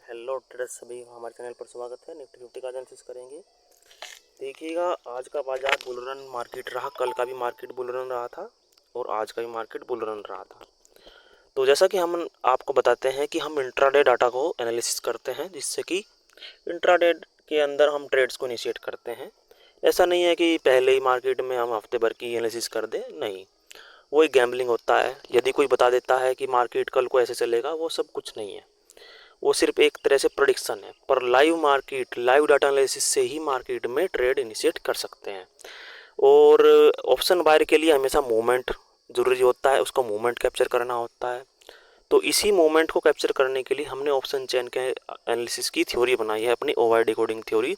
Hello traders, सभी हमारे channel पर स्वागत है। निफ्टी 50 का एनालिसिस करेंगे। देखिएगा, आज का बाजार बुल रन मार्केट रहा। कल का भी मार्केट बुल रन रहा था और आज का भी मार्केट बुल रन रहा था। तो जैसा कि हम आपको बताते हैं कि हम इंट्राडे डाटा को एनालिसिस करते हैं, जिससे कि इंट्राडे के अंदर हम ट्रेड्स को इनिशिएट करते हैं। ऐसा नहीं है कि पहले ही मार्केट में हम हफ्ते भर की एनालिसिस कर दें, नहीं, वो एक गैम्बलिंग होता है। यदि कोई बता देता है कि मार्केट कल को ऐसे चलेगा, वो सब कुछ नहीं है, वो सिर्फ एक तरह से प्रेडिक्शन है। पर live market, live data analysis से ही मार्केट में ट्रेड इनिशिएट कर सकते हैं। और ऑप्शन बायर के लिए हमेशा मूवमेंट ज़रूरी होता है, उसको मूवमेंट कैप्चर करना होता है। तो इसी मूवमेंट को कैप्चर करने के लिए हमने ऑप्शन चेन के एनालिसिस की थ्योरी बनाई है, अपनी ओवर डिकोडिंग थ्योरी।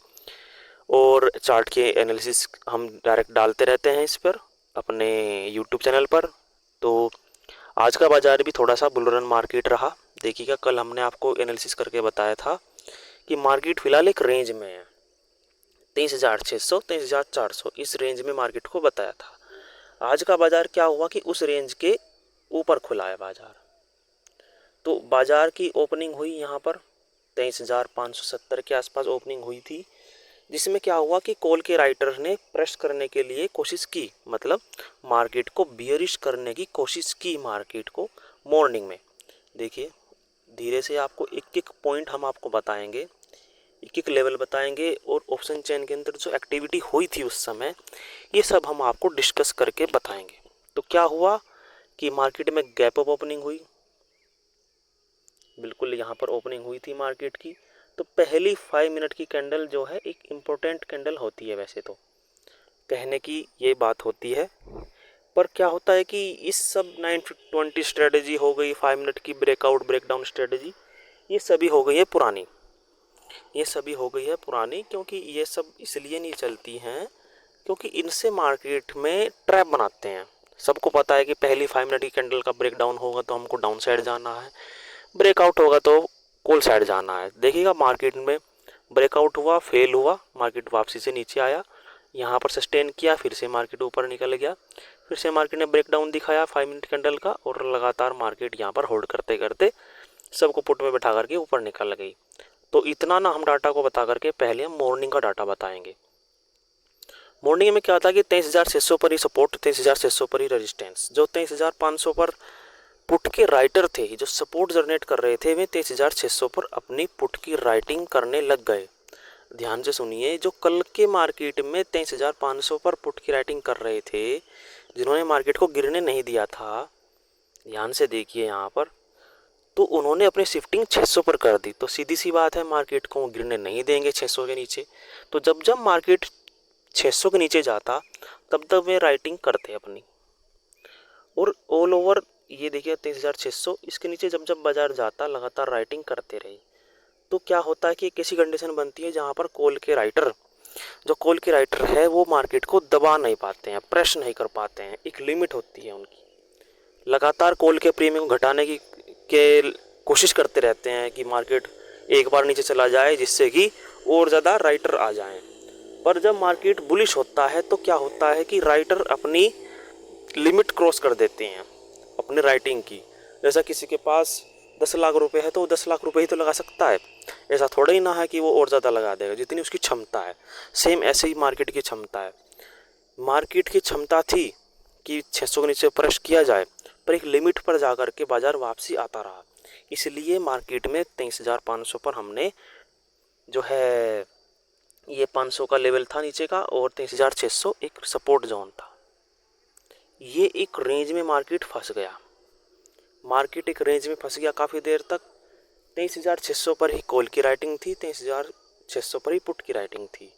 और चार्ट के एनालिसिस हम डायरेक्ट डालते रहते हैं इस पर, अपने यूट्यूब चैनल पर। तो आज का बाजार भी थोड़ा सा बुल रन मार्केट रहा। देखिएगा, कल हमने आपको एनालिसिस करके बताया था कि मार्केट फिलहाल एक रेंज में है, 23,600 23,400, इस रेंज में मार्केट को बताया था। आज का बाजार क्या हुआ कि उस रेंज के ऊपर खुला है बाजार। तो बाजार की ओपनिंग हुई यहाँ पर 23,570 के आसपास ओपनिंग हुई थी, जिसमें क्या हुआ कि कॉल के राइटर ने प्रेस करने के लिए कोशिश की, मतलब मार्केट को बियरिश करने की कोशिश की मार्केट को मॉर्निंग में। देखिए, धीरे से आपको एक एक पॉइंट हम आपको बताएंगे, एक एक लेवल बताएंगे, और ऑप्शन चेन के अंदर जो एक्टिविटी हुई थी उस समय, ये सब हम आपको डिस्कस करके बताएंगे। तो क्या हुआ कि मार्केट में गैप अप ओपनिंग हुई, बिल्कुल यहाँ पर ओपनिंग हुई थी मार्केट की। तो पहली 5 मिनट की कैंडल जो है एक इम्पोर्टेंट कैंडल होती है, वैसे तो कहने की ये बात होती है। पर क्या होता है कि इस सब 920 स्ट्रेटजी हो गई, 5 मिनट की ब्रेकआउट ब्रेकडाउन स्ट्रेटजी, ये सभी हो गई है पुरानी, ये सभी हो गई है पुरानी। क्योंकि ये सब इसलिए नहीं चलती हैं क्योंकि इनसे मार्केट में ट्रैप बनाते हैं। सबको पता है कि पहली 5 मिनट की कैंडल का ब्रेकडाउन होगा तो हमको डाउन साइड जाना है, ब्रेकआउट होगा तो कॉल साइड जाना है। देखिएगा, मार्केट में ब्रेकआउट हुआ, फेल हुआ, मार्केट वापसी से नीचे आया, यहाँ पर सस्टेन किया, फिर से मार्केट ऊपर निकल गया, फिर से मार्केट ने ब्रेकडाउन दिखाया 5 मिनट कैंडल का, और लगातार मार्केट यहाँ पर होल्ड करते करते सबको पुट में बैठा करके ऊपर निकल गई। तो इतना ना हम डाटा को बता करके पहले हम मॉर्निंग का डाटा बताएंगे। मॉर्निंग में क्या था कि 23,600 पर ही सपोर्ट, 23,600 पर ही रेजिस्टेंस। जो 23,500 पर पुट के राइटर थे, जो सपोर्ट जनरेट कर रहे थे, वे 23,600 पर अपनी पुट की राइटिंग करने लग गए। ध्यान से सुनिए, जो कल के मार्केट में 23,500 पर पुट की राइटिंग कर रहे थे, जिन्होंने मार्केट को गिरने नहीं दिया था, ध्यान से देखिए यहाँ पर, तो उन्होंने अपनी शिफ्टिंग 600 पर कर दी। तो सीधी सी बात है, मार्केट को गिरने नहीं देंगे 600 के नीचे। तो जब जब मार्केट 600 के नीचे जाता, तब तब वे राइटिंग करते अपनी। और ऑल ओवर ये देखिए 23,600, इसके नीचे जब जब बाजार जाता, लगातार राइटिंग करते रहे। तो क्या होता है कि एक ऐसी कंडीशन बनती है जहाँ पर कॉल के राइटर, जो कॉल के राइटर है, वो मार्केट को दबा नहीं पाते हैं, प्रेस नहीं कर पाते हैं। एक लिमिट होती है उनकी, लगातार कॉल के प्रीमियम को घटाने की के कोशिश करते रहते हैं कि मार्केट एक बार नीचे चला जाए, जिससे कि और ज़्यादा राइटर आ जाएं। पर जब मार्केट बुलिश होता है तो क्या होता है कि राइटर अपनी लिमिट क्रॉस कर देते हैं अपने राइटिंग की। जैसा किसी के पास 10 लाख रुपए है तो वो 10 लाख रुपए ही तो लगा सकता है, ऐसा थोड़ा ही ना है कि वो और ज़्यादा लगा देगा जितनी उसकी क्षमता है। सेम ऐसे ही मार्केट की क्षमता है। मार्केट की क्षमता थी कि 600 के नीचे प्रेस किया जाए, पर एक लिमिट पर जाकर के बाजार वापसी आता रहा। इसलिए मार्केट में 23,500 पर हमने जो है ये 500 का लेवल था नीचे का, और 23,600 एक सपोर्ट जोन था। ये एक रेंज में मार्केट फंस गया, मार्केट एक रेंज में फंस गया काफ़ी देर तक। 23,600 पर ही कॉल की राइटिंग थी, 23,600 पर ही पुट की राइटिंग थी।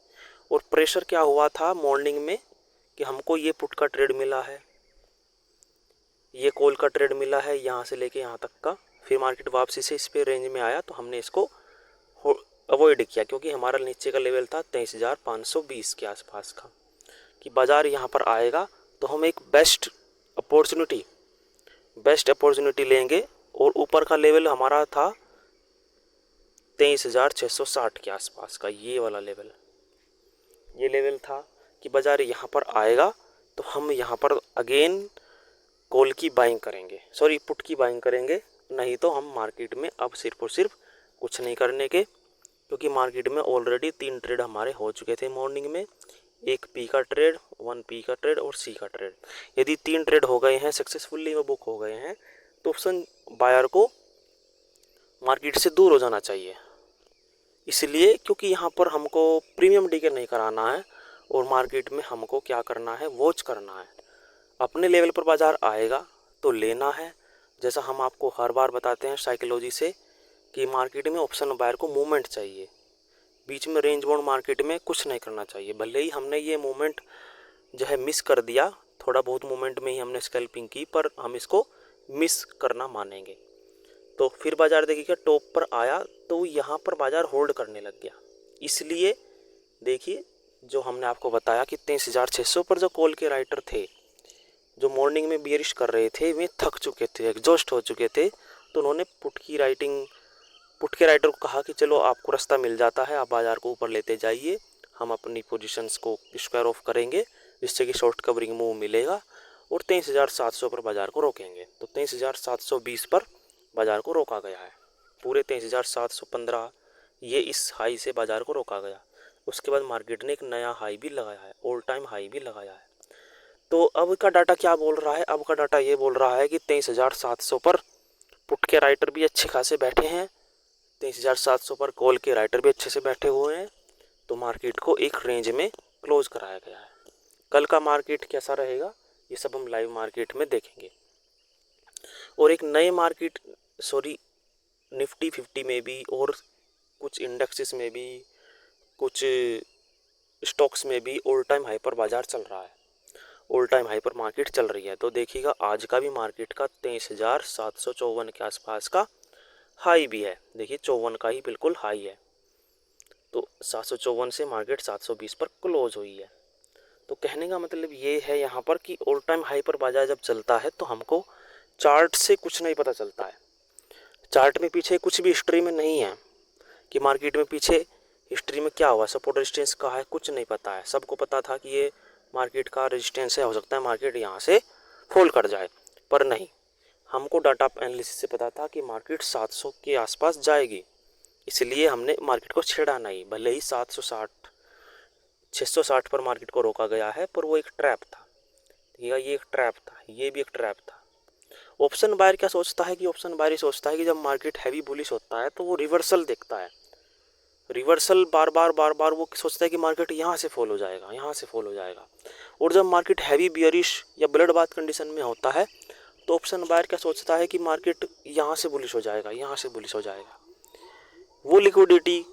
और प्रेशर क्या हुआ था मॉर्निंग में कि हमको ये पुट का ट्रेड मिला है, ये कॉल का ट्रेड मिला है, यहाँ से लेके यहाँ तक का। फिर मार्केट वापसी से इस पे रेंज में आया तो हमने इसको अवॉइड किया, क्योंकि हमारा नीचे का लेवल था 23,520 के आसपास का, कि बाज़ार यहाँ पर आएगा तो हम एक बेस्ट अपॉर्चुनिटी लेंगे। और ऊपर का लेवल हमारा था 23,660 के आसपास का, ये वाला लेवल, ये लेवल था कि बाज़ार यहाँ पर आएगा तो हम यहाँ पर अगेन कॉल की बाइंग करेंगे, सॉरी पुट की बाइंग करेंगे, नहीं तो हम मार्केट में अब सिर्फ और सिर्फ कुछ नहीं करने के, क्योंकि मार्केट में ऑलरेडी 3 ट्रेड हमारे हो चुके थे मॉर्निंग में, एक पी का ट्रेड, 1 पी का ट्रेड और सी का ट्रेड। यदि 3 ट्रेड हो गए हैं सक्सेसफुली, वो बुक हो गए हैं, तो ऑप्शन बायर को मार्केट से दूर हो जाना चाहिए। इसलिए क्योंकि यहाँ पर हमको प्रीमियम डीके नहीं कराना है और मार्केट में हमको क्या करना है, वॉच करना है। अपने लेवल पर बाज़ार आएगा तो लेना है। जैसा हम आपको हर बार बताते हैं साइकोलॉजी से कि मार्केट में ऑप्शन बायर को मूवमेंट चाहिए, बीच में रेंज बाउंड मार्केट में कुछ नहीं करना चाहिए। भले ही हमने ये मूवमेंट जो है मिस कर दिया, थोड़ा बहुत मूवमेंट में ही हमने स्कैल्पिंग की, पर हम इसको मिस करना मानेंगे। तो फिर बाज़ार देखिएगा टॉप पर आया तो यहाँ पर बाज़ार होल्ड करने लग गया। इसलिए देखिए जो हमने आपको बताया कि 23,600 पर जो कॉल के राइटर थे, जो मॉर्निंग में बियरिश कर रहे थे, वे थक चुके थे, एग्जॉस्ट हो चुके थे। तो उन्होंने पुट के राइटर को कहा कि चलो आपको रास्ता मिल जाता है, आप बाज़ार को ऊपर लेते जाइए, हम अपनी पोजीशंस को स्क्वायर ऑफ करेंगे जिससे कि शॉर्ट कवरिंग मूव मिलेगा और 23,700 पर बाज़ार को रोकेंगे। तो 23,720 पर बाज़ार को रोका गया है, पूरे 23,715 ये इस हाई से बाज़ार को रोका गया। उसके बाद मार्केट ने एक नया हाई भी लगाया है, ऑल टाइम हाई भी लगाया है। तो अब का डाटा क्या बोल रहा है, अब का डाटा ये बोल रहा है कि 23,700 पर पुट के राइटर भी अच्छे खासे बैठे हैं, 23,700 पर कॉल के राइटर भी अच्छे से बैठे हुए हैं। तो मार्केट को एक रेंज में क्लोज कराया गया है। कल का मार्केट कैसा रहेगा ये सब हम लाइव मार्केट में देखेंगे। और एक नए मार्केट निफ्टी 50 में भी और कुछ इंडेक्सेस में भी, कुछ स्टॉक्स में भी ऑल टाइम हाई पर बाज़ार चल रहा है, ऑल टाइम हाई पर मार्केट चल रही है। तो देखिएगा आज का भी मार्केट का 23,754 के आसपास का हाई भी है। देखिए 54 का ही बिल्कुल हाई है। तो 754 से मार्केट 720 पर क्लोज हुई है। तो कहने का मतलब ये है यहाँ पर कि ऑल टाइम हाई पर बाजार जब चलता है तो हमको चार्ट से कुछ नहीं पता चलता है। चार्ट में पीछे कुछ भी हिस्ट्री में नहीं है कि मार्केट में पीछे हिस्ट्री में क्या हुआ, सपोर्ट रेजिस्टेंस कहाँ है, कुछ नहीं पता है। सबको पता था कि ये मार्केट का रेजिस्टेंस है, हो सकता है मार्केट यहाँ से फॉल कर जाए, पर नहीं, हमको डाटा एनालिसिस से पता था कि मार्केट 700 के आसपास जाएगी, इसलिए हमने मार्केट को छेड़ा नहीं। भले ही 660 पर मार्केट को रोका गया है, पर वो एक ट्रैप था। ठीक है, ये एक ट्रैप था, ये भी एक ट्रैप था। ऑप्शन बायर क्या सोचता है कि ऑप्शन बायर सोचता है कि जब मार्केट हैवी बुलिश होता है तो वो रिवर्सल देखता है, रिवर्सल बार बार वो सोचता है कि मार्केट यहाँ से फॉल हो जाएगा, यहाँ से फॉल हो जाएगा। और जब मार्केट हैवी बियरिश या ब्लड बाथ कंडीशन में होता है तो ऑप्शन बायर क्या सोचता है कि मार्केट यहाँ से बुलिश हो जाएगा, यहाँ से बुलिश हो जाएगा। वो लिक्विडिटी,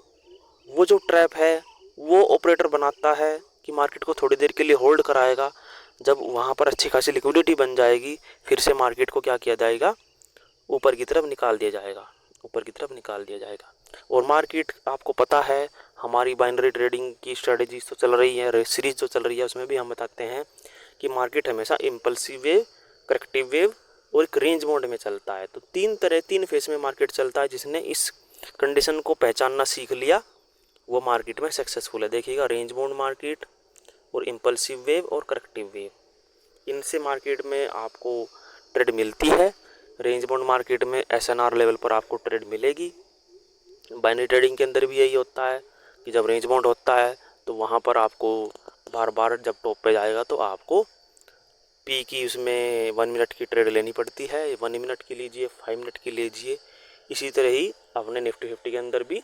वो जो ट्रैप है, वो ऑपरेटर बनाता है कि मार्केट को थोड़ी देर के लिए होल्ड कराएगा। जब वहाँ पर अच्छी खासी लिक्विडिटी बन जाएगी, फिर से मार्केट को क्या किया जाएगा, ऊपर की तरफ निकाल दिया जाएगा, ऊपर की तरफ निकाल दिया जाएगा। और मार्केट आपको पता है, हमारी बाइनरी ट्रेडिंग की स्ट्रेटजी तो चल रही है, सीरीज जो चल रही है उसमें भी हम बताते हैं कि मार्केट हमेशा इम्पल्सिव वेव, करेक्टिव वेव और एक रेंज मोड में चलता है। तो तीन फेस में मार्केट चलता है। जिसने इस कंडीशन को पहचानना सीख लिया वो मार्केट में सक्सेसफुल है। देखिएगा रेंज बाउंड मार्केट और इम्पल्सिव वेव और करेक्टिव वेव, इनसे मार्केट में आपको ट्रेड मिलती है। रेंज बाउंड मार्केट में SNR लेवल पर आपको ट्रेड मिलेगी। बाइनरी ट्रेडिंग के अंदर भी यही होता है कि जब रेंज बाउंड होता है तो वहाँ पर आपको बार बार जब टॉप पे जाएगा तो आपको पी की उसमें 1 मिनट की ट्रेड लेनी पड़ती है। 1 मिनट की लीजिए, 5 मिनट की लीजिए। इसी तरह ही अपने निफ्टी 50 के अंदर भी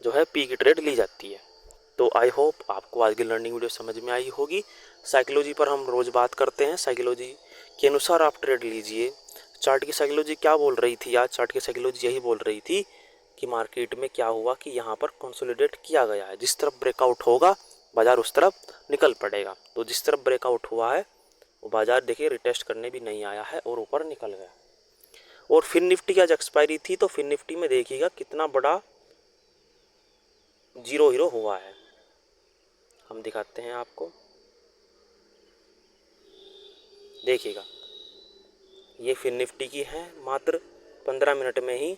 जो है पी की ट्रेड ली जाती है। तो आई होप आपको आज की लर्निंग वीडियो समझ में आई होगी। साइकोलॉजी पर हम रोज़ बात करते हैं, साइकोलॉजी के अनुसार आप ट्रेड लीजिए। चार्ट की साइकोलॉजी क्या बोल रही थी आज? चार्ट की साइकोलॉजी यही बोल रही थी कि मार्केट में क्या हुआ कि यहाँ पर कंसोलिडेट किया गया है, जिस तरफ ब्रेकआउट होगा बाज़ार उस तरफ निकल पड़ेगा। तो जिस तरफ ब्रेकआउट हुआ है वो बाज़ार देखिए रिटेस्ट करने भी नहीं आया है और ऊपर निकल गया। और फिर निफ्टी की आज एक्सपायरी थी, तो फिर निफ्टी में देखिएगा कितना बड़ा जीरो हीरो हुआ है। हम दिखाते हैं आपको, देखिएगा ये फिर निफ्टी की है, मात्र 15 मिनट में ही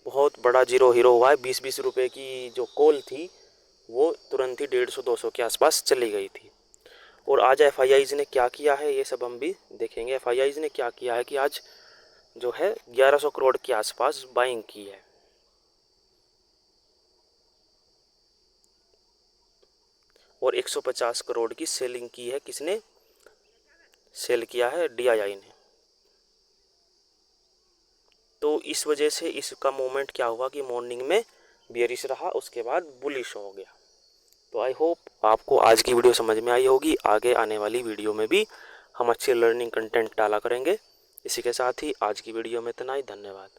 बहुत बड़ा जीरो हीरो हुआ है। 20-20 रुपये की जो कॉल थी वो तुरंत ही 150-200 के आसपास चली गई थी। और आज FIIs ने क्या किया है ये सब हम भी देखेंगे। FIIs ने क्या किया है कि आज जो है 1100 करोड़ के आसपास बाइंग की है। और 150 करोड़ की सेलिंग की है। किसने सेल किया है? DII ने। तो इस वजह से इसका मोमेंट क्या हुआ कि मॉर्निंग में बेयरिश रहा, उसके बाद बुलिश हो गया। तो आई होप आपको आज की वीडियो समझ में आई होगी। आगे आने वाली वीडियो में भी हम अच्छे लर्निंग कंटेंट डाला करेंगे। इसी के साथ ही आज की वीडियो में इतना ही। धन्यवाद।